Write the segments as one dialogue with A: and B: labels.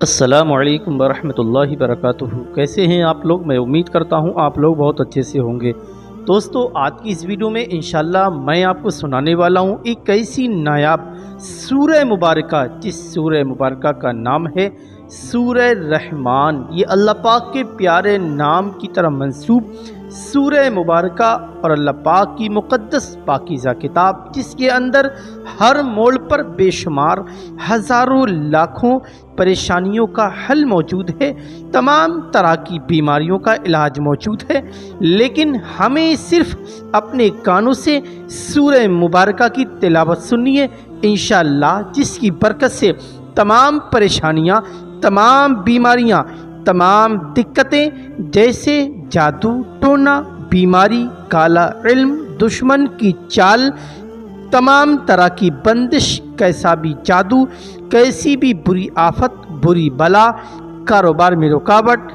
A: السلام علیکم ورحمۃ اللہ وبرکاتہ۔ کیسے ہیں آپ لوگ؟ میں امید کرتا ہوں آپ لوگ بہت اچھے سے ہوں گے۔ دوستو، آج کی اس ویڈیو میں انشاءاللہ میں آپ کو سنانے والا ہوں ایک ایسی نایاب سورہ مبارکہ جس سورہ مبارکہ کا نام ہے سورہ رحمان۔ یہ اللہ پاک کے پیارے نام کی طرح منسوب سورہ مبارکہ اور اللہ پاک کی مقدس پاکیزہ کتاب، جس کے اندر ہر موڑ پر بے شمار ہزاروں لاکھوں پریشانیوں کا حل موجود ہے، تمام طرح کی بیماریوں کا علاج موجود ہے۔ لیکن ہمیں صرف اپنے کانوں سے سورہ مبارکہ کی تلاوت سننی ہے انشاءاللہ، جس کی برکت سے تمام پریشانیاں، تمام بیماریاں، تمام دقتیں جیسے جادو ٹونا، بیماری، کالا علم، دشمن کی چال، تمام طرح کی بندش، کیسا بھی جادو، کیسی بھی بری آفت، بری بلا، کاروبار میں رکاوٹ،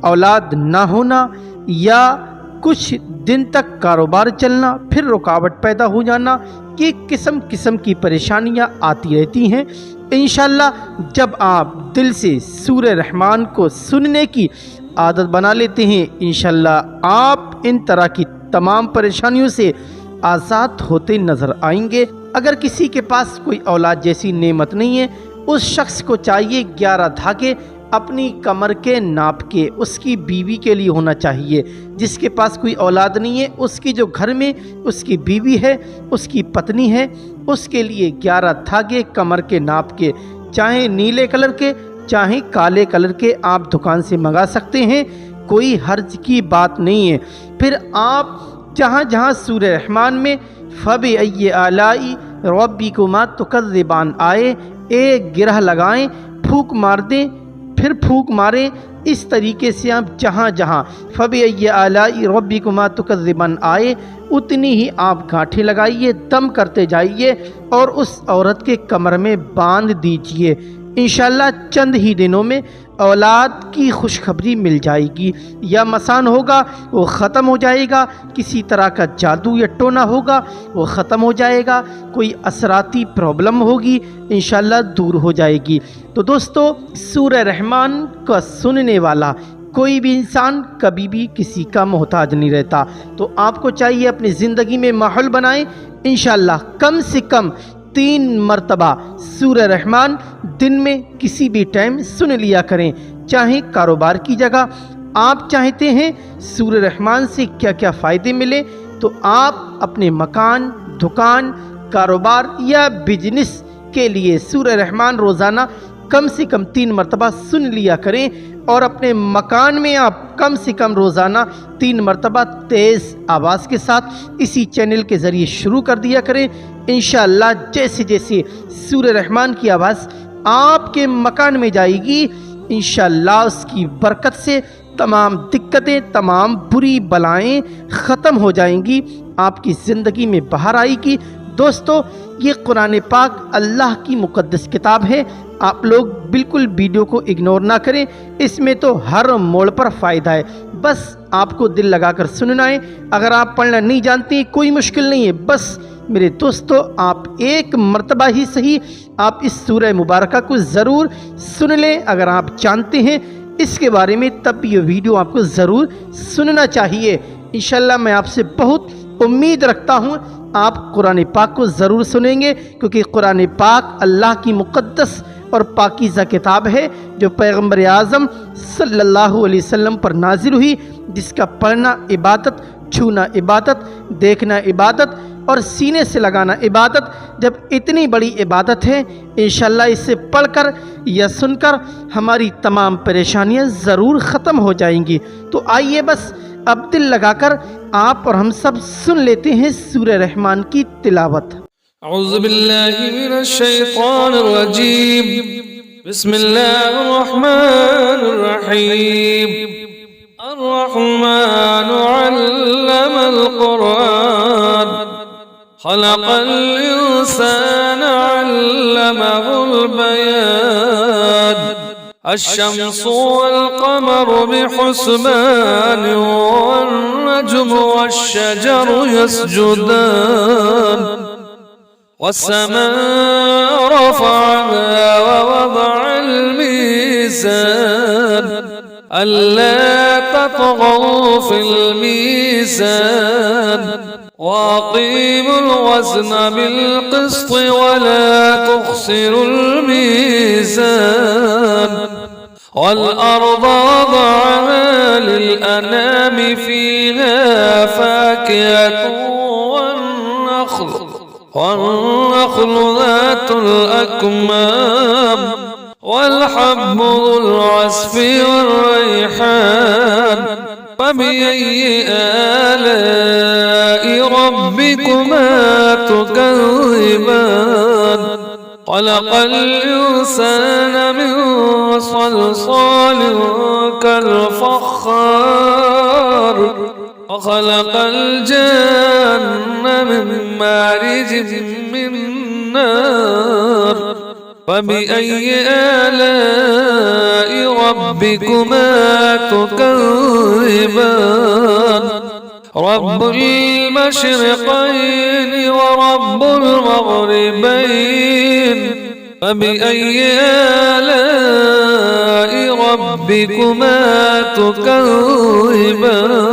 A: اولاد نہ ہونا یا کچھ دن تک کاروبار چلنا پھر رکاوٹ پیدا ہو جانا، یہ قسم قسم کی پریشانیاں آتی رہتی ہیں۔ انشاءاللہ جب آپ دل سے سورہ رحمان کو سننے کی عادت بنا لیتے ہیں، انشاءاللہ آپ ان طرح کی تمام پریشانیوں سے آزاد ہوتے نظر آئیں گے۔ اگر کسی کے پاس کوئی اولاد جیسی نعمت نہیں ہے، اس شخص کو چاہیے 11 دھاگے اپنی کمر کے ناپ کے اس کی بیوی کے لیے ہونا چاہیے۔ جس کے پاس کوئی اولاد نہیں ہے، اس کی جو گھر میں اس کی بیوی ہے، اس کی پتنی ہے، اس کے لیے 11 دھاگے کمر کے ناپ کے، چاہے نیلے کلر کے چاہے کالے کلر کے، آپ دکان سے منگا سکتے ہیں، کوئی حرج کی بات نہیں ہے۔ پھر آپ جہاں جہاں سورہ رحمان میں فَبِأَيِّ آلَاءِ رَبِّكُمَا تُكَذِّبَانِ آئے، ایک گرہ لگائیں، پھونک مار دیں، پھر پھونک ماریں۔ اس طریقے سے آپ جہاں جہاں فَبِأَيِّ آلَاءِ رَبِّكُمَا تُكَذِّبَانِ آئے، اتنی ہی آپ گانٹھیں لگائیے، دم کرتے جائیے اور اس عورت کے کمر میں باندھ دیجئے۔ انشاءاللہ چند ہی دنوں میں اولاد کی خوشخبری مل جائے گی، یا مسان ہوگا وہ ختم ہو جائے گا، کسی طرح کا جادو یا ٹونا ہوگا وہ ختم ہو جائے گا، کوئی اثراتی پرابلم ہوگی انشاءاللہ دور ہو جائے گی۔ تو دوستو، سورہ رحمان کا سننے والا کوئی بھی انسان کبھی بھی کسی کا محتاج نہیں رہتا۔ تو آپ کو چاہیے اپنی زندگی میں ماحول بنائیں، انشاءاللہ کم سے کم 3 مرتبہ سورہ رحمان دن میں کسی بھی ٹائم سن لیا کریں۔ چاہے کاروبار کی جگہ آپ چاہتے ہیں سورہ رحمان سے کیا کیا فائدے ملے، تو آپ اپنے مکان، دکان، کاروبار یا بزنس کے لیے سورہ رحمان روزانہ کم سے کم 3 مرتبہ سن لیا کریں، اور اپنے مکان میں آپ کم سے کم روزانہ 3 مرتبہ تیز آواز کے ساتھ اسی چینل کے ذریعے شروع کر دیا کریں۔ انشاءاللہ جیسے جیسے سورہ رحمان کی آواز آپ کے مکان میں جائے گی، انشاءاللہ اس کی برکت سے تمام دقتیں، تمام بری بلائیں ختم ہو جائیں گی، آپ کی زندگی میں بہار آئے گی۔ دوستو، یہ قرآن پاک اللہ کی مقدس کتاب ہے، آپ لوگ بالکل ویڈیو کو اگنور نہ کریں، اس میں تو ہر موڑ پر فائدہ ہے، بس آپ کو دل لگا کر سننا ہے۔ اگر آپ پڑھنا نہیں جانتے کوئی مشکل نہیں ہے، بس میرے دوستو آپ ایک مرتبہ ہی صحیح آپ اس سورہ مبارکہ کو ضرور سن لیں۔ اگر آپ جانتے ہیں اس کے بارے میں تب یہ ویڈیو آپ کو ضرور سننا چاہیے۔ انشاءاللہ میں آپ سے بہت امید رکھتا ہوں آپ قرآن پاک کو ضرور سنیں گے، کیونکہ قرآن پاک اللہ کی مقدس اور پاکیزہ کتاب ہے جو پیغمبر اعظم صلی اللہ علیہ وسلم پر نازل ہوئی، جس کا پڑھنا عبادت، چھونا عبادت، دیکھنا عبادت اور سینے سے لگانا عبادت۔ جب اتنی بڑی عبادت ہے، انشاءاللہ اسے پڑھ کر یا سن کر ہماری تمام پریشانیاں ضرور ختم ہو جائیں گی۔ تو آئیے بس اب دل لگا کر آپ اور ہم سب سن لیتے ہیں سورہ رحمان کی تلاوت۔
B: اعوذ باللہ من الشیطان الرجیم، بسم اللہ الرحمن الرحیم۔ الرحمن علم القرآن، خلق الإنسان علمه البيان، الشمس والقمر بحسبان، والنجم والشجر يسجدان، والسماء رفعها ووضع الميزان، الميزان ألا تطغوا في الميزان وأقيموا الوزن بالقسط ولا تخسروا الميزان والأرض وضعها للأنام فيها فاكهة والنخل ذات الأكمام والحب ذو العصف والريحان فبأي آلاء ربكما تكذبان خلق الإنسان من صلصال كالفخار وخلق الجن من مارج من نار فبأي آلاء ربكما تكذبان رب المشرقين ورب المغربين فبأي آلاء ربكما تكذبان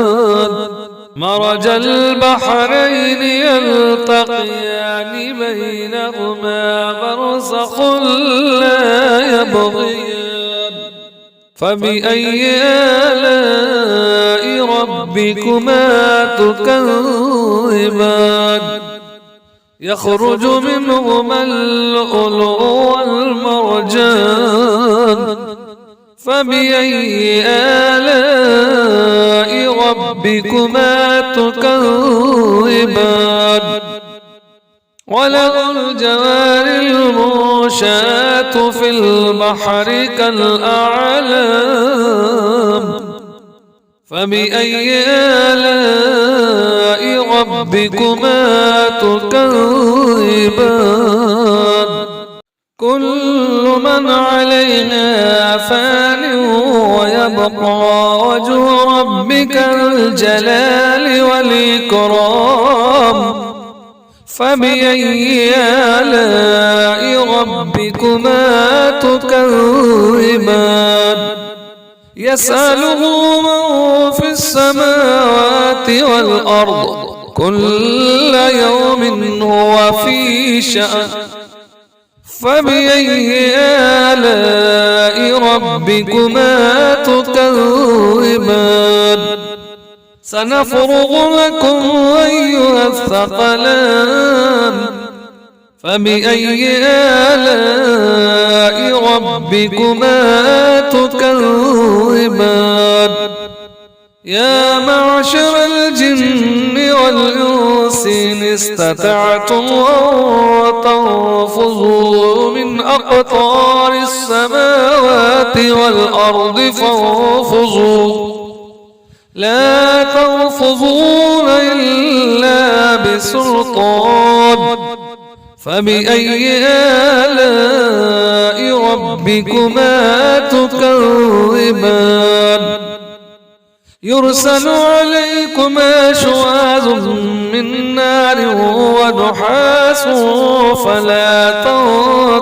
B: مرج البحرين يلتقيان بينهما برزخ لا يبغيان فبأي آلاء ربكما تكذبان يخرج منهما اللؤلؤ والمرجان فبأي آلاء ربكما تكذبان وله الجوار المنشآت في البحر كالأعلام فبأي آلاء ربكما تكذبان كل من عليها فان ويبقى وجه ربك الجلال والإكرام فبأي آلاء ربكما تكذبان يسأله من في السماوات والأرض كل يوم هو في شأن فبأي آلاء ربكما تكذبان سنفرغ لكم أيها الثقلان فبأي آلاء ربكما تكذبان يا معشر الجن والإنس إن استطعتم أن تنفذوا من أقطار السماوات والأرض فانفذوا لا تنفذون إلا بسلطان فبأي آلاء ربكما تكذبان يرسل عليكما شواظ من نار ونحاس فلا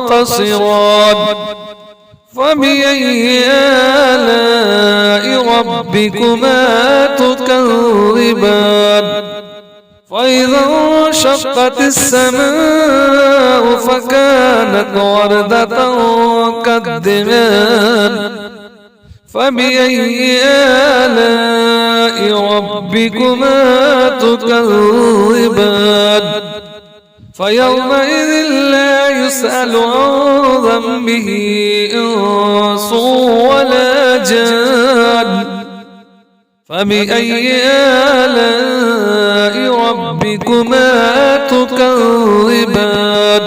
B: تنتصران فبأي آلاء ربكما تكذبان فإذا انشقت السماء فكانت وردة كالدهان فبأي آلاء ربكما تكذبان فيومئذ لا يسأل عن ذنبه إنس ولا جان فبأي آلاء ربكما تكذبان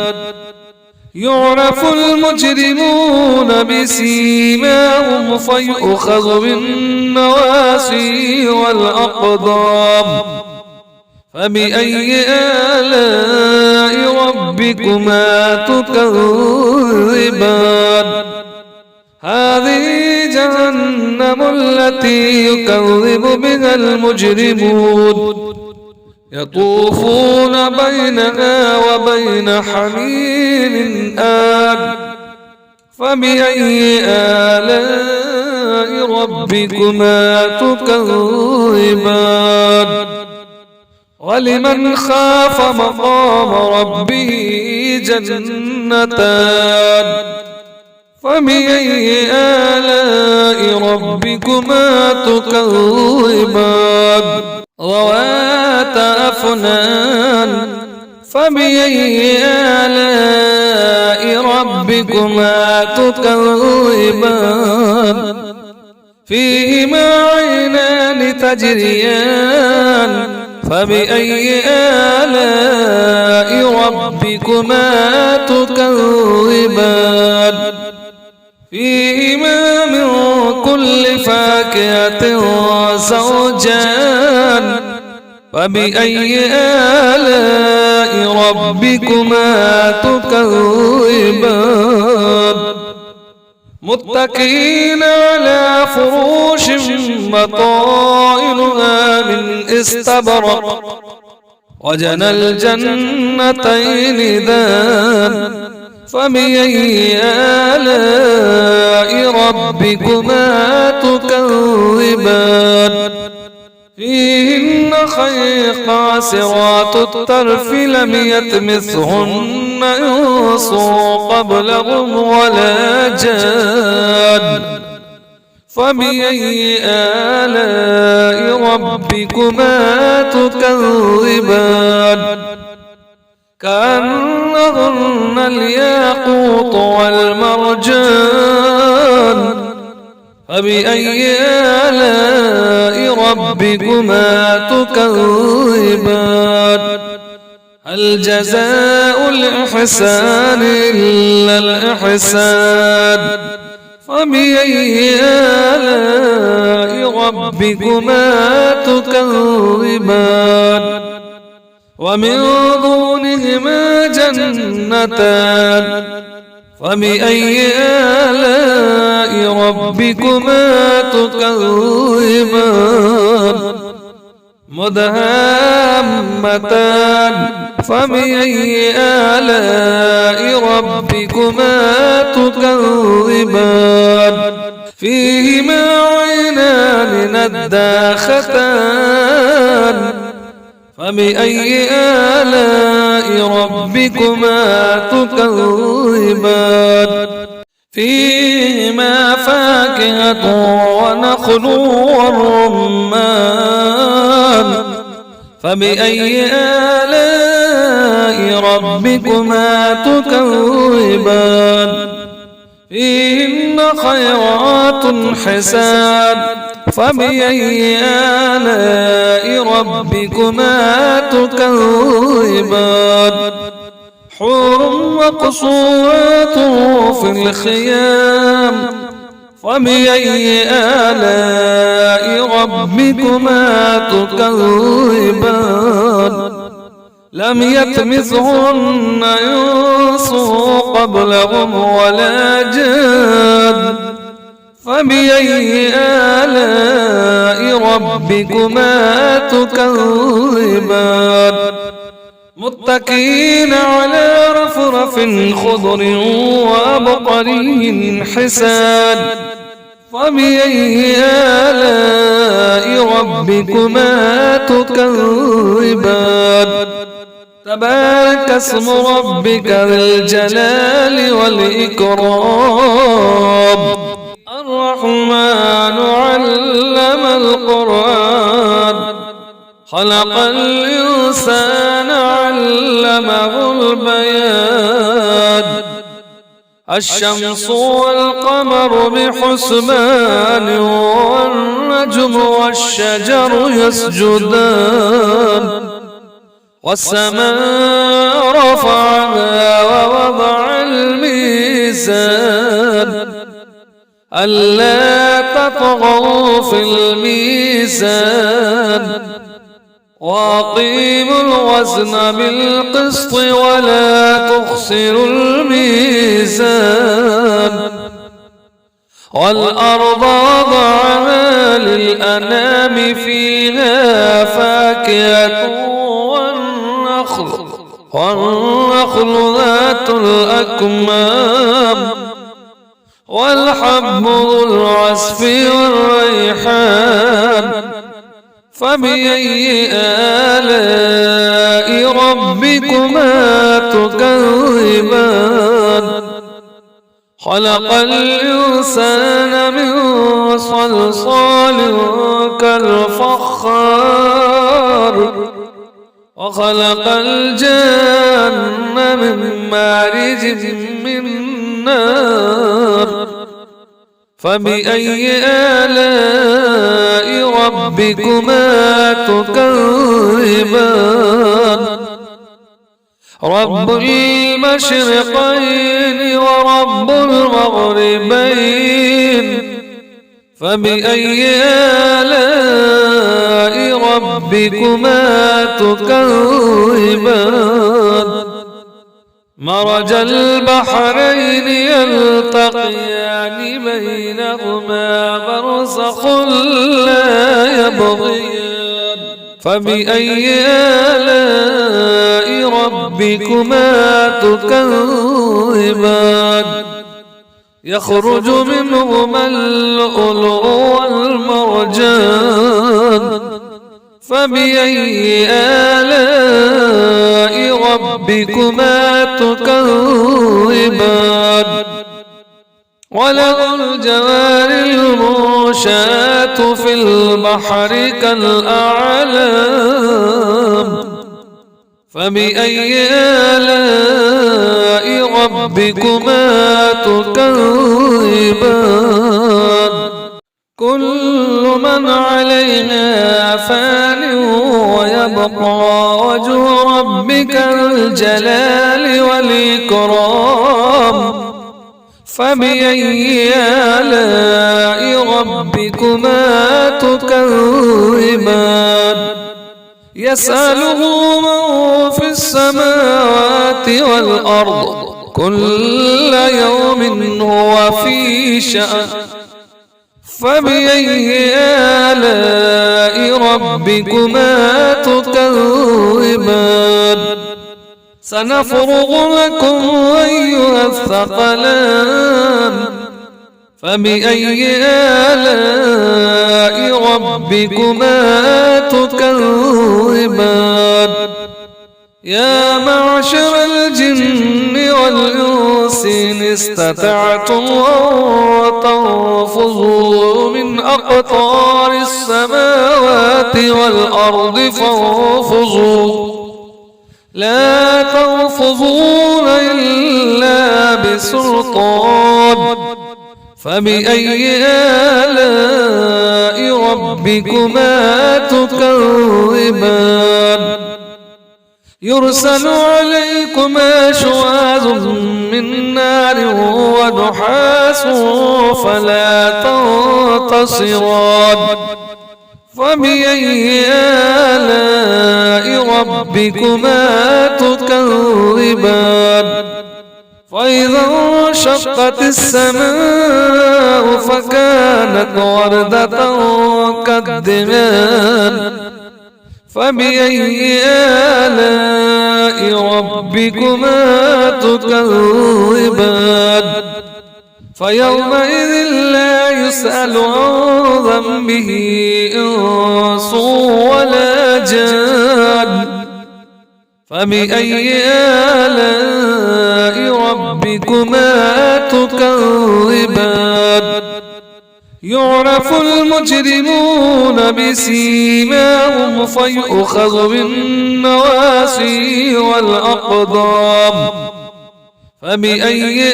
B: يعرف المجرمون بسيماهم فيؤخذ بالنواصي والأقدام فبأي آلاء ربكما تكذبان هذه جهنم التي يكذب بها المجرمون يطوفون بينها وبين حميم آن فبأي آلاء ربكما تكذبان ولمن خاف مقام ربه جنتان فبأي آلاء ربكما تكذبان ذواتا أفنان فبأي آلاء ربكما تكذبان فيهما عينان تجريان فبأي آلاء ربكما تكذبان فيهما من كل فاكهة زوجان فبأي آلاء ربكما تكذبان متكئين على فروش بطائنها من استبرق وجنى الجنتين دان فبأي آلاء ربكما تكذبان فيهن خير قاصرات الطرف لم يطمثهن إنس قبلهم ولا جان فبأي آلاء ربكما تكذبان كأنهن الياقوت والمرجان فبأي آلاء ربكما تكذبان هل جزاء الإحسان إلا الإحسان فبأي آلاء ربكما تكذبان ومن دونهما جنتان فبأي آلاء ربكما تكذبان مدهامتان فبأي آلاء ربكما تكذبان فيهما عينان نداختان فبأي آلاء ربكما تكذبان فيهما فاكهة ونخل ورمان فبأي آلاء ربكما تكذبان فيهن خيرات حسان فبأي آلاء ربكما تكذبان حور مقصورات في الخيام فبأي آلاء ربكما تكذبان لم يطمثهن إنس قبلهم ولا جان فبأي آلاء ربكما تكذبان متكئين على رفرف خضر وعبقري حسان فبأي آلاء ربكما تكذبان تبارك اسم ربك ذي الجلال والإكرام الرحمن علم القرآن خلق الإنسان علمه البيان الشمس والقمر بحسبان والنجم والشجر يسجدان والسماء رفعها ووضع الميزان ألا تطغوا في الميزان وأقيموا الوزن بالقسط ولا تخسروا الميزان والأرض وضعها للأنام فيها فاكهة والنخل ذات الأكمام والحب ذو العصف والريحان فبأي آلاء ربكما تكذبان خلق الإنسان من صلصال كالفخار وخلق الجن من مارج من نار فبأي آلاء ربكما تكذبان رب المشرقين ورب المغربين فبأي آلاء ربكما تكذبان مرج البحرين يلتقيان بينهما برزخ لا يبغيان فبأي آلاء ربكما تكذبان يخرج منهما اللؤلؤ والمرجان فبأي آلاء ربكما تكذبان وله الجوار المنشآت في البحر كالأعلام فبأي آلاء ربكما تكذبان كل من عليها فان ويبقى وجه ربك الجلال والإكرام فبأي آلاء ربكما تكذبان يسأله من في السماوات والأرض كل يوم هو في شأن فبأي آلاء ربكما تكذبان سنفرغ لكم أيها الثقلان فبأي آلاء ربكما تكذبان يا معشر الجن والإنس إن استطعتم أن تنفذوا من أقطار السماوات والأرض فانفذوا لا تنفذون إلا بسلطان فبأي آلاء ربكما تكذبان يرسل عليكما شواظ من نار ونحاس فلا تنتصران فبأي آلاء ربكما تكذبان فإذا انشقت السماء فكانت وردة كالدهان فبأي آلاء ربكما تكذبان فيومئذ لا يسأل عن ذنبه إنس ولا جان فبأي آلاء ربكما تكذبان يعرف المجرمون بسيماهم فيؤخذ بالنواسي والأقدام فبأي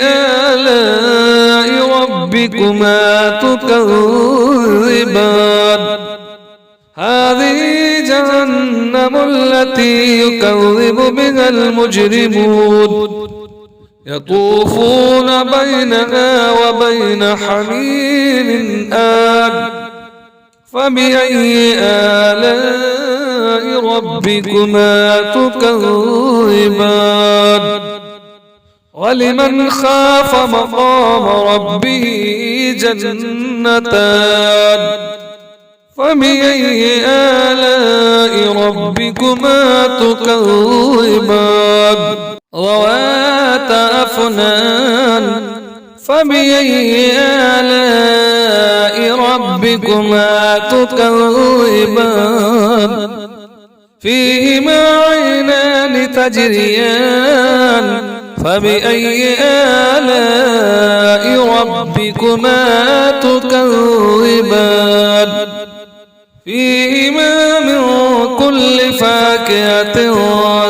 B: آلاء ربكما تكذبان هذه جهنم التي يكذب بها المجرمون يطوفون بينها وبين حميم آن فبأي آلاء ربكما تكذبان ولمن خاف مقام ربه جنتان فبأي آلاء ربكما تكذبان ذوات أفنان فبأي آلاء ربكما تكذبان فيهما عينان تجريان فبأي آلاء ربكما تكذبان فيهما من كل فاكهة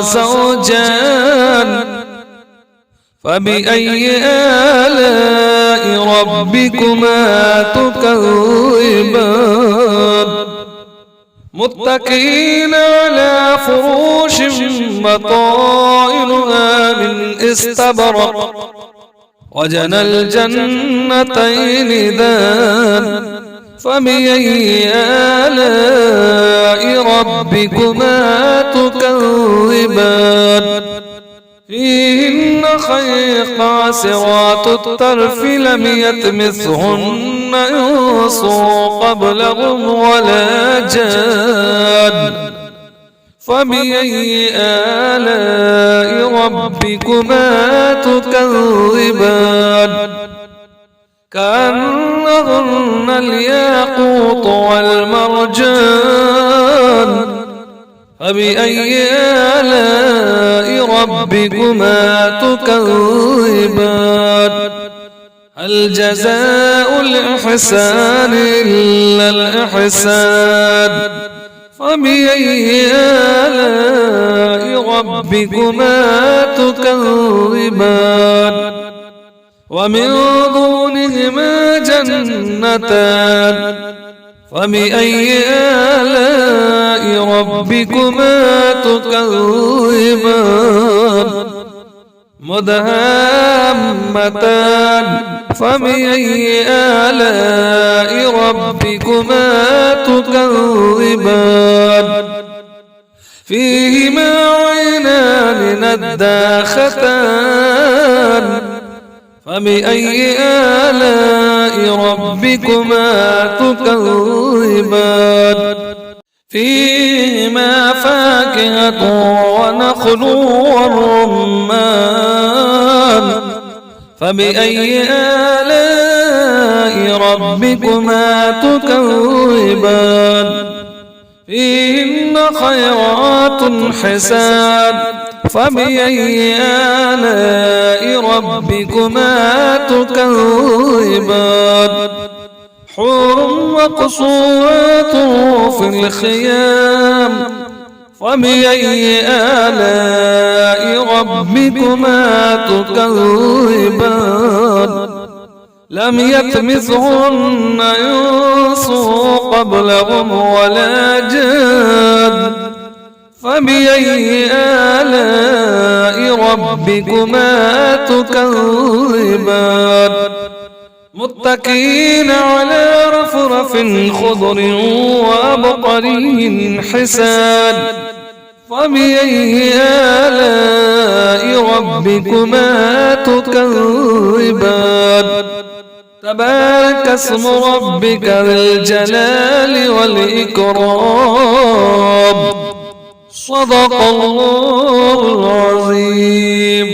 B: زوجان فبأي آلاء ربكما تكذبان متكئين على فروش بطائنها من استبرق وجنى الجنتين دان فبأي آلاء ربكما تكذبان فيهن خير قاصرات الطرف لم يطمثهن إنس قبلهم ولا جان فبأي آلاء ربكما تكذبان كأنهن الياقوت والمرجان فبأي آلاء ربكما تكذبان هل جزاء الإحسان إلا الإحسان فبأي آلاء ربكما تكذبان ومن دونهما جنتان فبأي آلاء ربكما تكذبان مدهامتان فبأي آلاء ربكما تكذبان فيهما عينان نداختان فبأي آلاء ربكما تكذبان فيهما فاكهة ونخل ورمان فبأي آلاء ربكما تكذبان فيهن خيرات حسان فبأي آلاء ربكما تكذبان حور مقصورات في الخيام فبأي آلاء ربكما تكذبان لم يطمثهن إنس قبلهم ولا جان فبأي آلاء ربكما تكذبان متكئين على رفرف خضر وعبقري حسان فبأي آلاء ربكما تكذبان تبارك اسم ربك ذي الجلال والإكرام صدق الله العظيم.